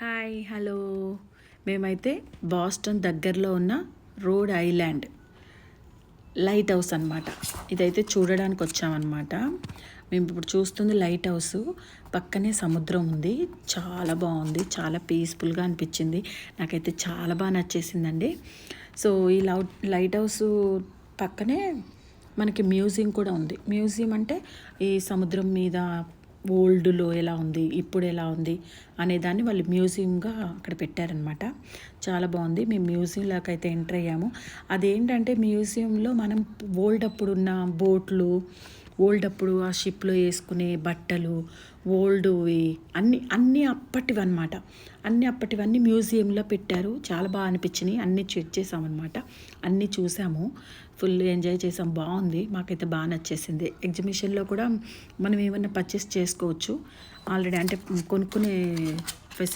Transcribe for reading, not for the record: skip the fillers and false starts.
Hi hello మేమైతే Boston దగ్గరలో ఉన్న రోడ్ ఐలాండ్ లైట్ హౌస్ అనమాట. ఇదైతే చూడడానికి వచ్చామన్నమాట. మేము ఇప్పుడు చూస్తుంది లైట్ హౌస్. పక్కనే సముద్రం ఉంది. చాలా బాగుంది, చాలా పీస్ఫుల్గా అనిపించింది. నాకైతే చాలా బాగా నచ్చేసిందండి. సో ఈ లైట్ హౌస్ పక్కనే మనకి మ్యూజియం కూడా ఉంది. మ్యూజియం అంటే ఈ సముద్రం మీద ఓల్డ్లో ఎలా ఉంది, ఇప్పుడు ఎలా ఉంది అనేదాన్ని వాళ్ళు మ్యూజియంగా అక్కడ పెట్టారనమాట. చాలా బాగుంది. మేము మ్యూజియంలోకి అయితే ఎంటర్ అయ్యాము. అదేంటంటే మ్యూజియంలో మనం ఓల్డ్ అప్పుడున్న బోట్లు, ఓల్డ్ అప్పుడు ఆ షిప్లో వేసుకునే బట్టలు, ఓల్డ్వి అన్నీ అప్పటివి అనమాట. అప్పటివన్నీ మ్యూజియంలో పెట్టారు. చాలా బాగా అనిపించినాయి. అన్నీ చెక్ చేసామన్నమాట. అన్నీ చూసాము, ఫుల్ ఎంజాయ్ చేసాం. బాగుంది, మాకైతే బాగా నచ్చేసింది. ఎగ్జిబిషన్లో కూడా మనం ఏమన్నా పర్చేస్ చేసుకోవచ్చు ఆల్రెడీ, అంటే కొనుక్కునే